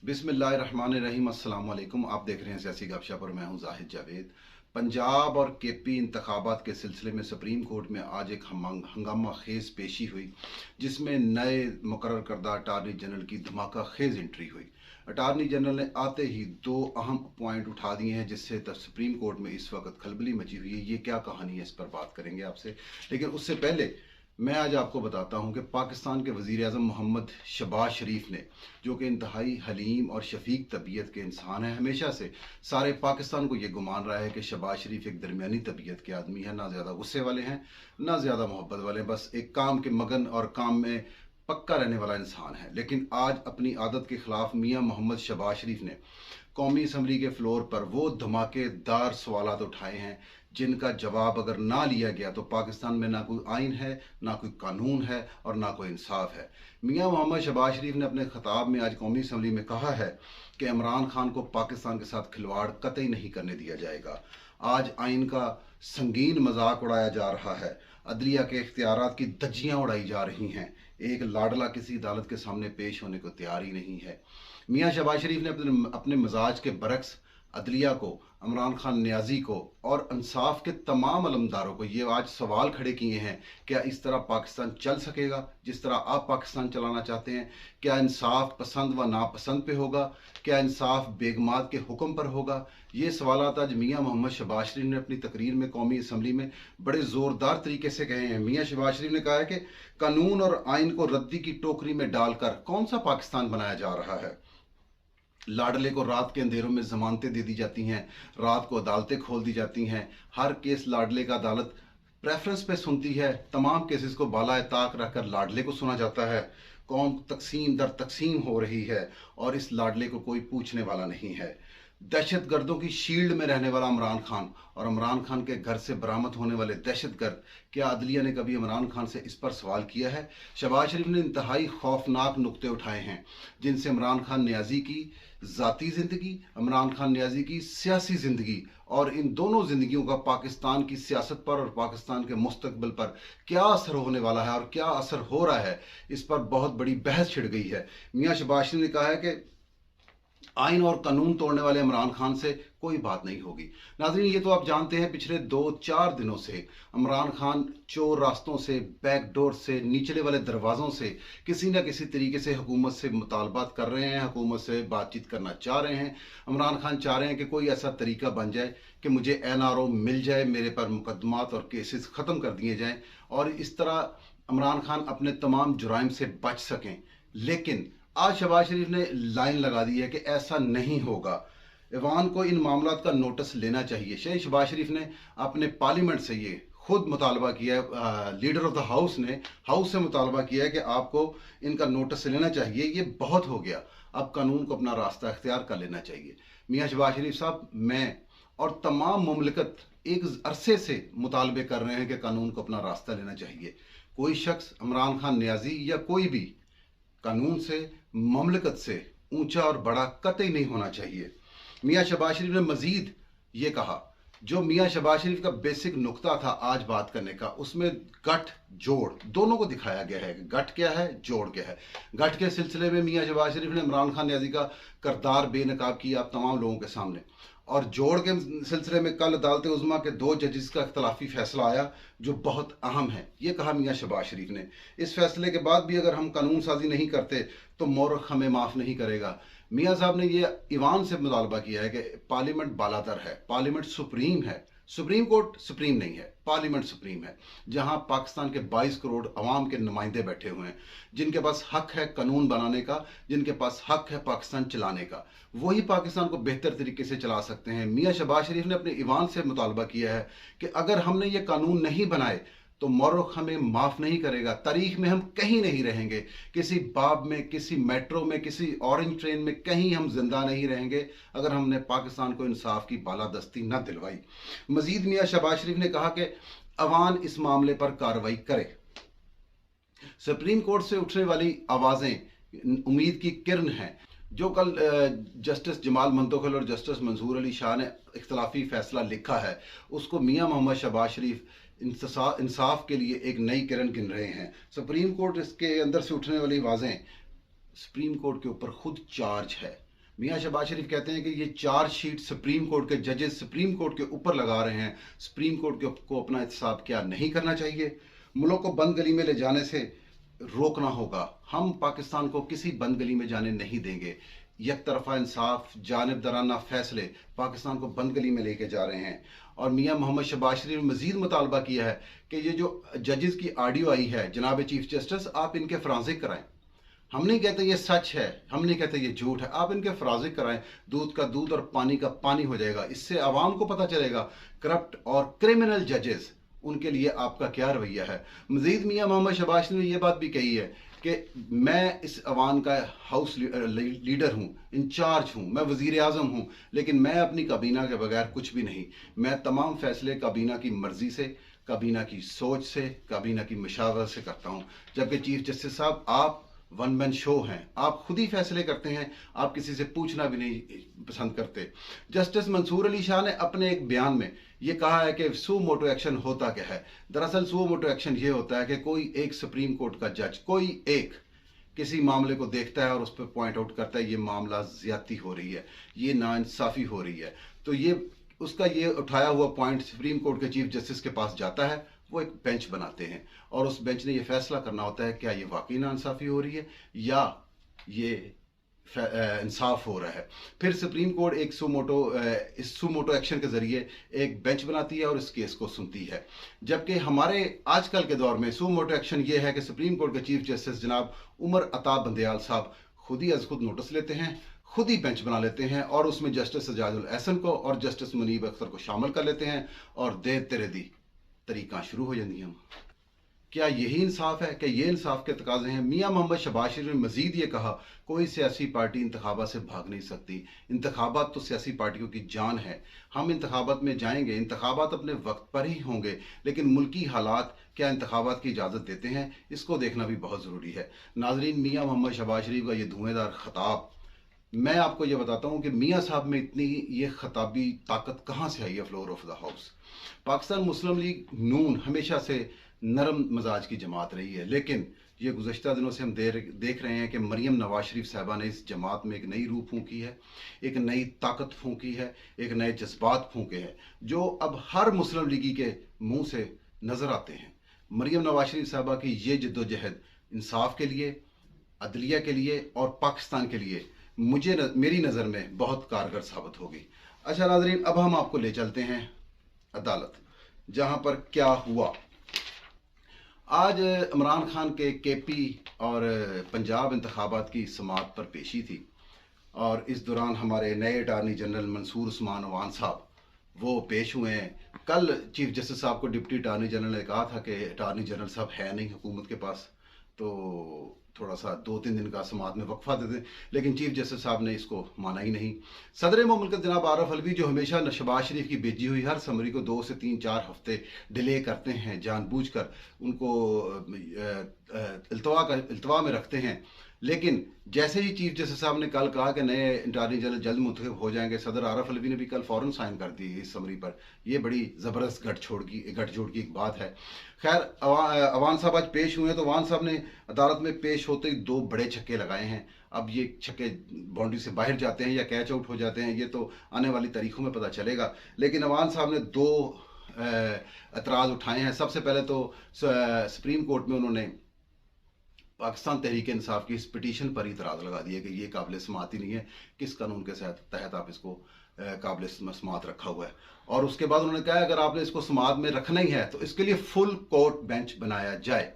बिस्मिल्लाहिर्रहमानिर्रहीम। अस्सलाम वालेकुम। आप देख रहे हैं सियासी गपशप और मैं हूं जाहिद जावेद। पंजाब और केपी इंतखाबात के सिलसिले में सुप्रीम कोर्ट में आज एक हंगामा खेज पेशी हुई, जिसमें नए मुकर्रर करदा अटारनी जनरल की धमाका खेज एंट्री हुई। अटारनी जनरल ने आते ही दो अहम पॉइंट उठा दिए हैं, जिससे सुप्रीम कोर्ट में इस वक्त खलबली मची हुई है। ये क्या कहानी है, इस पर बात करेंगे आपसे। लेकिन उससे पहले मैं आज आपको बताता हूं कि पाकिस्तान के वज़ीर आज़म मोहम्मद शहबाज शरीफ ने, जो कि इंतहाई हलीम और शफीक तबीयत के इंसान है, हमेशा से सारे पाकिस्तान को ये गुमान रहा है कि शहबाज शरीफ एक दरमियानी तबीयत के आदमी है, ना ज़्यादा गुस्से वाले हैं ना ज़्यादा मोहब्बत वाले, बस एक काम के मगन और काम में पक्का रहने वाला इंसान है। लेकिन आज अपनी आदत के खिलाफ मियाँ मोहम्मद शहबाज शरीफ ने कौमी असम्बली के फ्लोर पर वो धमाकेदार सवालात उठाए हैं, जिनका जवाब अगर ना लिया गया तो पाकिस्तान में ना कोई आइन है, ना कोई कानून है और ना कोई इंसाफ है। मियाँ मोहम्मद शहबाज शरीफ ने अपने खिताब में आज कौमी असम्बली में कहा है कि इमरान खान को पाकिस्तान के साथ खिलवाड़ कतई नहीं करने दिया जाएगा। आज आइन का संगीन मजाक उड़ाया जा रहा है, अदलिया के इख्तियारात की धज्जियां उड़ाई जा रही हैं। एक लाडला किसी अदालत के सामने पेश होने को तैयार ही नहीं है। मियाँ शहबाज शरीफ ने अपने मिजाज के बरक्स अदलिया को, इमरान खान न्याजी को और इंसाफ के तमाम अलमदारों को ये आज सवाल खड़े किए हैं, क्या इस तरह पाकिस्तान चल सकेगा जिस तरह आप पाकिस्तान चलाना चाहते हैं? क्या इंसाफ पसंद व नापसंद पे होगा? क्या इंसाफ बेगमात के हुक्म पर होगा? ये सवाल आज मियाँ मोहम्मद शहबाज शरीफ ने अपनी तकरीर में कौमी असम्बली में बड़े ज़ोरदार तरीके से कहे हैं। मियाँ शहबाज शरीफ ने कहा है कि कानून और आइन को रद्दी की टोकरी में डालकर कौन सा पाकिस्तान बनाया जा रहा है। लाडले को रात के अंधेरों में जमानतें दे दी जाती हैं, रात को अदालतें खोल दी जाती हैं, हर केस लाडले का अदालत प्रेफरेंस पे सुनती है, तमाम केसेस को बालाए ताक रखकर लाडले को सुना जाता है। कौम तकसीम दर तकसीम हो रही है और इस लाडले को कोई पूछने वाला नहीं है। दहशत गर्दों की शील्ड में रहने वाला इमरान खान और इमरान खान के घर से बरामद होने वाले दहशत गर्द, क्या अदलिया ने कभी इमरान खान से इस पर सवाल किया है? शहबाज शरीफ ने इंतहाई खौफनाक नुक्ते उठाए हैं, जिनसे इमरान खान न्याजी की ज़ाती ज़िंदगी, इमरान खान न्याजी की सियासी ज़िंदगी और इन दोनों ज़िंदगियों का पाकिस्तान की सियासत पर और पाकिस्तान के मुस्तकबिल पर क्या असर होने वाला है और क्या असर हो रहा है, इस पर बहुत बड़ी बहस छिड़ गई है। मियाँ शहबाज शरीफ ने कहा है कि आइन और कानून तोड़ने वाले इमरान खान से कोई बात नहीं होगी। नाज़रीन, ये तो आप जानते हैं, पिछले 2-4 दिनों से इमरान खान चोर रास्तों से, बैकडोर से, निचले वाले दरवाज़ों से किसी न किसी तरीके से हुकूमत से मुतालबात कर रहे हैं, हुकूमत से बातचीत करना चाह रहे हैं। इमरान खान चाह रहे हैं कि कोई ऐसा तरीका बन जाए कि मुझे NRO मिल जाए, मेरे पर मुकदमात और केसेस ख़त्म कर दिए जाएँ और इस तरह इमरान खान अपने तमाम जुराइम से बच सकें। लेकिन आज शहबाज शरीफ ने लाइन लगा दी है कि ऐसा नहीं होगा। ईवान को इन मामलात का नोटिस लेना चाहिए। शहबाज शरीफ ने अपने पार्लियामेंट से ये खुद मुतालबा किया है, लीडर ऑफ द हाउस ने हाउस से मुतालबा किया है कि आपको इनका नोटिस लेना चाहिए, ये बहुत हो गया, अब कानून को अपना रास्ता इख्तियार कर लेना चाहिए। मियाँ शहबाज शरीफ साहब, मैं और तमाम मुमलिकत एक अरसे से मुतालबे कर रहे हैं कि कानून को अपना रास्ता लेना चाहिए। कोई शख्स, इमरान खान न्याजी या कोई भी, कानून से, ममलकत से ऊंचा और बड़ा कतई नहीं होना चाहिए। मियाँ शहबाज शरीफ ने मजीद ये कहा, जो मियाँ शहबाज शरीफ का बेसिक नुक्ता था आज बात करने का, उसमें गठ जोड़ दोनों को दिखाया गया है। गठ क्या है, जोड़ क्या है। गठ के सिलसिले में मियाँ शहबाज शरीफ ने इमरान खान न्याजी का करदार बेनकाब किया तमाम लोगों के सामने, और जोड़ के सिलसिले में कल अदालत उज़्मा के 2 जजेस का इख्तलाफी फैसला आया जो बहुत अहम है। ये कहा मियाँ शहबाज शरीफ ने, इस फैसले के बाद भी अगर हम कानून साजी नहीं करते तो मोरख हमें माफ़ नहीं करेगा। मियाँ साहब ने ये ईवान से मुतालबा किया है कि पार्लियामेंट बालातर है, पार्लियामेंट सुप्रीम है। सुप्रीम कोर्ट सुप्रीम नहीं है, पार्लियामेंट सुप्रीम है, जहां पाकिस्तान के 22 करोड़ अवाम के नुमाइंदे बैठे हुए हैं, जिनके पास हक है कानून बनाने का, जिनके पास हक है पाकिस्तान चलाने का, वही पाकिस्तान को बेहतर तरीके से चला सकते हैं। मियाँ शहबाज शरीफ ने अपने ईवान से मुतालबा किया है कि अगर हमने ये कानून नहीं बनाए तो मोरख हमें माफ़ नहीं करेगा। तारीख में हम कहीं नहीं रहेंगे, किसी बाब में, किसी मेट्रो में, किसी ऑरेंज ट्रेन में, कहीं हम जिंदा नहीं रहेंगे अगर हमने पाकिस्तान को इंसाफ की बालादस्ती न दिलवाई। मजीद मियाँ शहबाज शरीफ ने कहा कि अवान इस मामले पर कार्रवाई करे। सुप्रीम कोर्ट से उठने वाली आवाज़ें उम्मीद की किरण हैं। जो कल जस्टिस जमाल मंतोखल और जस्टिस मंसूर अली शाह ने इख्तलाफी फैसला लिखा है, उसको मियाँ मोहम्मद शहबाज शरीफ इंसाफ के लिए एक नई किरण गिन रहे हैं। सुप्रीम कोर्ट इसके अंदर से उठने वाली आवाज़ें, सुप्रीम कोर्ट के ऊपर खुद चार्ज है। मियां शहबाज शरीफ कहते हैं कि ये चार्जशीट सुप्रीम कोर्ट के जजेस सुप्रीम कोर्ट के ऊपर लगा रहे हैं, सुप्रीम कोर्ट को अपना एहतसाब क्या नहीं करना चाहिए, मुल्क को बंद गली में ले जाने से रोकना होगा। हम पाकिस्तान को किसी बंद गली में जाने नहीं देंगे। एक तरफा इंसाफ, जानिबदाराना फैसले पाकिस्तान को बंद गली में लेके जा रहे हैं। और मियां मोहम्मद शहबाज शरीफ ने मजीद मुतालबा किया है कि ये जो जजेस की ऑडियो आई है, जनाब चीफ जस्टिस, आप इनके फराजिक कराएं। हम नहीं कहते ये सच है, हम नहीं कहते ये झूठ है, आप इनके फराजिक कराएं। दूध का दूध और पानी का पानी हो जाएगा। इससे आवाम को पता चलेगा करप्ट और क्रिमिनल जजेस, उनके लिए आपका क्या रवैया है। मजीद मियां मोहम्मद शहबाज शरीफ ने यह बात भी कही है कि मैं इस अवान का हाउस लीडर हूँ, इंचार्ज हूँ, मैं वज़ीर आज़म हूँ, लेकिन मैं अपनी काबीना के बगैर कुछ भी नहीं। मैं तमाम फैसले काबीना की मर्जी से, काबीना की सोच से, काबीना की मशावरत से करता हूँ। जबकि चीफ जस्टिस साहब, आप वन मैन शो हैं, आप खुद ही फैसले करते हैं, आप किसी से पूछना भी नहीं पसंद करते। जस्टिस मंसूर अली शाह ने अपने एक बयान में ये कहा है कि सू मोटो एक्शन होता क्या है। दरअसल सू मोटो एक्शन ये होता है कि कोई एक सुप्रीम कोर्ट का जज, कोई एक किसी मामले को देखता है और उस पर पॉइंट आउट करता है ये मामला ज्यादती हो रही है, ये नाइंसाफी हो रही है, तो ये उसका ये उठाया हुआ पॉइंट सुप्रीम कोर्ट के चीफ जस्टिस के पास जाता है। वो एक बेंच बनाते हैं और उस बेंच ने ये फैसला करना होता है क्या ये वाकई नाइंसाफी हो रही है या ये इंसाफ हो रहा है। फिर सुप्रीम कोर्ट एक इस सुमोटो एक्शन के जरिए एक बेंच बनाती है और इस केस को सुनती है। जबकि हमारे आजकल के दौर में सुमोटो एक्शन ये है कि सुप्रीम कोर्ट के चीफ जस्टिस जनाब उमर अता बंदयाल साहब खुद ही खुद नोटिस लेते हैं, खुद ही बेंच बना लेते हैं और उसमें जस्टिस एजाजुल एहसन को और जस्टिस मुनीब अख्तर को शामिल कर लेते हैं और दे तेरे दी तरीका शुरू हो जाती हैं। क्या यही इंसाफ है? कि ये इंसाफ के तकाजे हैं? मियां मोहम्मद शहबाज शरीफ ने मजीद ये कहा, कोई सियासी पार्टी इंतखाबात से भाग नहीं सकती। इंतखाबात तो सियासी पार्टियों की जान है। हम इंतखाबात में जाएंगे, इंतखाबात अपने वक्त पर ही होंगे, लेकिन मुल्की हालात क्या इंतखाबात की इजाज़त देते हैं, इसको देखना भी बहुत ज़रूरी है। नाजरीन, मियां मोहम्मद शहबाज शरीफ का ये धुएंधार खिताब, मैं आपको ये बताता हूँ कि मियां साहब में इतनी ये खिताबी ताकत कहाँ से आई है floor of the house. Pakistan Muslim League Noon हमेशा से नरम मजाज की जमात रही है, लेकिन ये गुज़श्ता दिनों से हम देख रहे हैं कि मरियम नवाज शरीफ साहबा ने इस जमात में एक नई रूह फूंकी है, एक नई ताकत फूंकी है, एक नए जज्बात फूंके हैं जो अब हर मुस्लिम लीगी के मुंह से नज़र आते हैं। मरियम नवाज शरीफ साहबा की ये जद्दोजहद इंसाफ के लिए, अदलिया के लिए और पाकिस्तान के लिए मेरी नज़र में बहुत कारगर साबित होगी। अच्छा नाज़रीन, अब हम आपको ले चलते हैं अदालत, जहां पर क्या हुआ। आज इमरान खान के केपी और पंजाब इंतखाबात की समाअत पर पेशी थी और इस दौरान हमारे नए अटारनी जनरल मंसूर उस्मान अवान साहब वो पेश हुए हैं। कल चीफ जस्टिस साहब को डिप्टी अटारनी जनरल ने कहा था कि अटारनी जनरल साहब है नहीं हुकूमत के पास, तो थोड़ा सा 2-3 दिन का समाअत में वक्फा दे दें, लेकिन चीफ जस्टिस साहब ने इसको माना ही नहीं। सदर मुमलिकत जनाब आरफ अलवी, जो हमेशा शहबाज शरीफ की भेजी हुई हर समरी को 2 से 3-4 हफ्ते डिले करते हैं, जानबूझकर उनको इल्तवा में रखते हैं, लेकिन जैसे ही चीफ जस्टिस साहब ने कल कहा कि नए अटारनी जनरल जल्द मुंतखब हो जाएंगे, सदर आरफ अलवी ने भी कल फौरन साइन कर दी इस समरी पर। यह बड़ी ज़बरदस्त गठजोड़ की एक बात है। खैर, अवान साहब आज पेश हुए हैं, तो अवान साहब ने अदालत में पेश होते ही 2 बड़े छक्के लगाए हैं। अब ये छक्के बाउंड्री से बाहर जाते हैं या कैच आउट हो जाते हैं, ये तो आने वाली तारीखों में पता चलेगा। लेकिन अवान साहब ने 2 एतराज़ उठाए हैं। सबसे पहले तो सुप्रीम कोर्ट में उन्होंने पाकिस्तान तहरीक इंसाफ की इस पिटीशन पर ही इतराज़ लगा दिया कि ये काबिल समाअत ही नहीं है, किस कानून के तहत आप इसको काबिल समाअत रखा हुआ है। और उसके बाद उन्होंने कहा अगर आपने इसको समाअत में रखना ही है तो इसके लिए फुल कोर्ट बेंच बनाया जाए।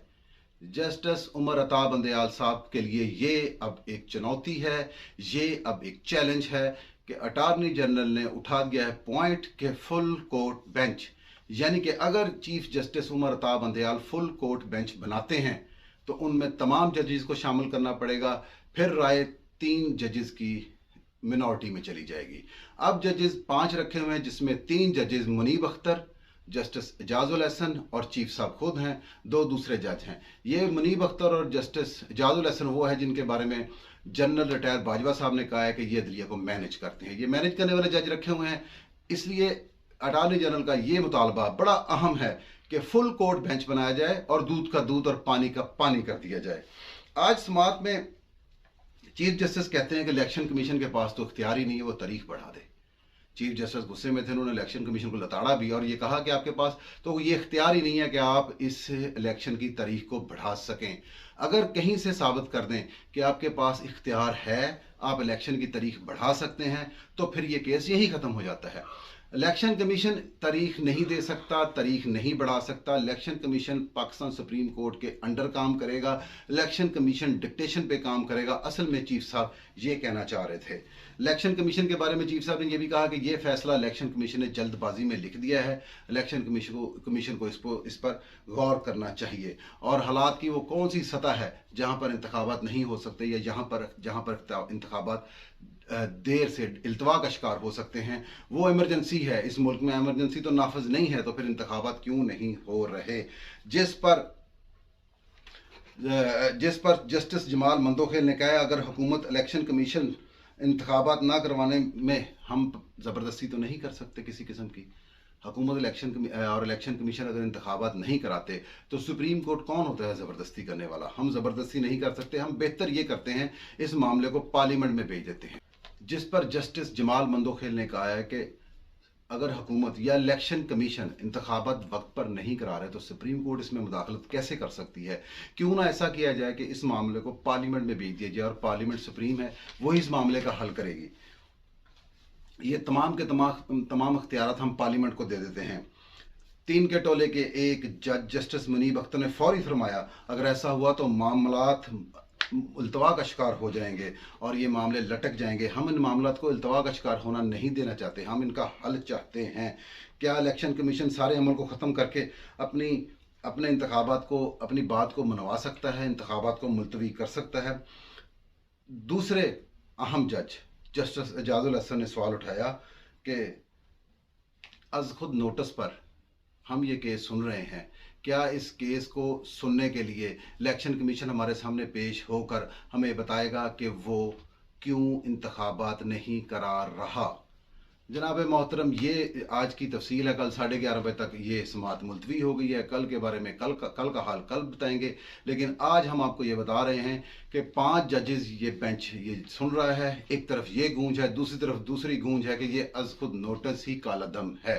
जस्टिस उमर अता बंदयाल साहब के लिए ये अब एक चुनौती है, ये अब एक चैलेंज है कि अटारनी जनरल ने उठा दिया है पॉइंट के फुल कोर्ट बेंच, यानी कि अगर chief justice Umar Ata Bandial full court bench बनाते हैं तो उनमें तमाम जजेस को शामिल करना पड़ेगा। फिर राय 3 जजेस की मिनॉरिटी में चली जाएगी। अब जजेस 5 रखे हुए हैं, जिसमें 3 जजेस मुनीब अख्तर, जस्टिस एजाजुल एहसन और चीफ साहब खुद हैं, 2 दूसरे जज हैं। ये मुनीब अख्तर और जस्टिस एजाजुल एहसन वो है जिनके बारे में जनरल रिटायर बाजवा साहब ने कहा है कि ये अदलिया को मैनेज करते हैं। ये मैनेज करने वाले जज रखे हुए हैं, इसलिए अटारनी जनरल का ये मुतालबा बड़ा अहम है कि फुल कोर्ट बेंच बनाया जाए और दूध का दूध और पानी का पानी कर दिया जाए। आज समाअत में चीफ जस्टिस कहते हैं कि इलेक्शन कमीशन के पास तो इख्तियार ही नहीं है, वो तारीख बढ़ा दे। चीफ जस्टिस गुस्से में थे, उन्होंने इलेक्शन कमीशन को लताड़ा भी और ये कहा कि आपके पास तो ये इख्तियार ही नहीं है कि आप इस इलेक्शन की तारीख को बढ़ा सकें। अगर कहीं से साबित कर दें कि आपके पास इख्तियार है, आप इलेक्शन की तारीख बढ़ा सकते हैं, तो फिर ये केस यही ख़त्म हो जाता है। इलेक्शन कमीशन तारीख नहीं दे सकता, तारीख नहीं बढ़ा सकता। Election commission Pakistan supreme court के अंडर काम करेगा, इलेक्शन कमीशन डिक्टेशन पे काम करेगा। असल में चीफ साहब ये कहना चाह रहे थे। इलेक्शन कमीशन के बारे में चीफ साहब ने यह भी कहा कि ये फैसला इलेक्शन कमीशन ने जल्दबाजी में लिख दिया है, इलेक्शन कमीशन को इस पर गौर करना चाहिए और हालात की वो कौन सी सतह है जहां पर इंतखाबात नहीं हो सकते या जहां पर इंतखाबात देर से इल्तवा का शिकार हो सकते हैं, वो इमरजेंसी है। इस मुल्क में इमरजेंसी तो नाफज नहीं है, तो फिर इंतखाबात क्यों नहीं हो रहे। जिस पर जस्टिस जमाल मंदोखेल ने कहा, अगर हुकूमत इलेक्शन कमीशन इंतखाबात ना करवाने में, हम ज़बरदस्ती तो नहीं कर सकते किसी किस्म की। हुकूमत इलेक्शन कमीशन अगर इंतखाबात नहीं कराते तो सुप्रीम कोर्ट कौन होता है ज़बरदस्ती करने वाला। हम ज़बरदस्ती नहीं कर सकते, हम बेहतर ये करते हैं इस मामले को पार्लियामेंट में भेज देते हैं। जिस पर जस्टिस जमाल मंदोखेल ने कहा है कि अगर हुकूमत या इलेक्शन कमीशन इंतखाबात वक्त पर नहीं करा रहे तो सुप्रीम कोर्ट इसमें मुदाखलत कैसे कर सकती है। क्यों ना ऐसा किया जाए कि इस मामले को पार्लियामेंट में भेज दिया जाए और पार्लियामेंट सुप्रीम है, वही इस मामले का हल करेगी। ये तमाम के तमाम इख्तियारात हम पार्लियामेंट को दे देते हैं। 3 के टोले के एक जज जस्टिस मुनीब अख्तर ने फौरी फरमाया, अगर ऐसा हुआ तो मामलात इल्तवा का शिकार हो जाएंगे और ये मामले लटक जाएंगे। हम इन मामलात को इल्तवा का शिकार होना नहीं देना चाहते, हम इनका हल चाहते हैं। क्या इलेक्शन कमीशन सारे अमल को ख़त्म करके अपने इंतखाबात को, अपनी बात को मनवा सकता है, इंतखाबात को मुलतवी कर सकता है। दूसरे अहम जज जस्टिस एजाजुल हसन ने सवाल उठाया कि अज खुद नोटिस पर हम ये केस सुन रहे हैं, क्या इस केस को सुनने के लिए इलेक्शन कमीशन हमारे सामने पेश होकर हमें बताएगा कि वो क्यों इंतखाबात नहीं करा रहा। जनाब मोहतरम, ये आज की तफसील है। कल 11:30 बजे तक ये समाअत मुलतवी हो गई है। कल के बारे में कल का हाल कल बताएंगे, लेकिन आज हम आपको ये बता रहे हैं कि 5 जजेस ये बेंच ये सुन रहा है। एक तरफ ये गूंज है, दूसरी तरफ दूसरी गूंज है कि ये अज खुद नोटिस ही कालादम है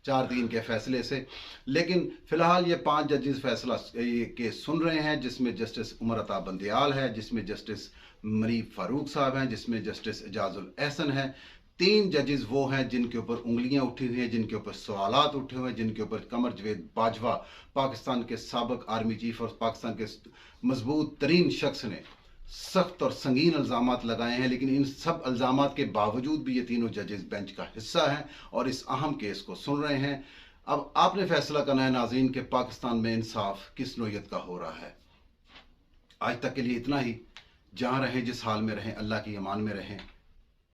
4-3 के फैसले से। लेकिन फिलहाल ये 5 जजेस फैसला ये केस सुन रहे हैं, जिसमें जस्टिस उमर अता बंदियाल है, जिसमें जस्टिस मरीफ फारूक साहब हैं, जिसमें जस्टिस एजाजुल एहसन है। 3 जजेस वो हैं जिनके ऊपर उंगलियां उठी हुई हैं, जिनके ऊपर सवालात उठे हुए हैं, जिनके ऊपर कमर जवेद बाजवा, पाकिस्तान के साबिक आर्मी चीफ और पाकिस्तान के मजबूत तरीन शख्स ने सख्त और संगीन इल्ज़ामात लगाए हैं। लेकिन इन सब इल्ज़ामात के बावजूद भी ये तीनों जजेस बेंच का हिस्सा हैं और इस अहम केस को सुन रहे हैं। अब आपने फैसला करना है नाज़रीन कि पाकिस्तान में इंसाफ किस नौयत का हो रहा है। आज तक के लिए इतना ही। जहाँ रहें, जिस हाल में रहें, अल्लाह की अमान में रहें।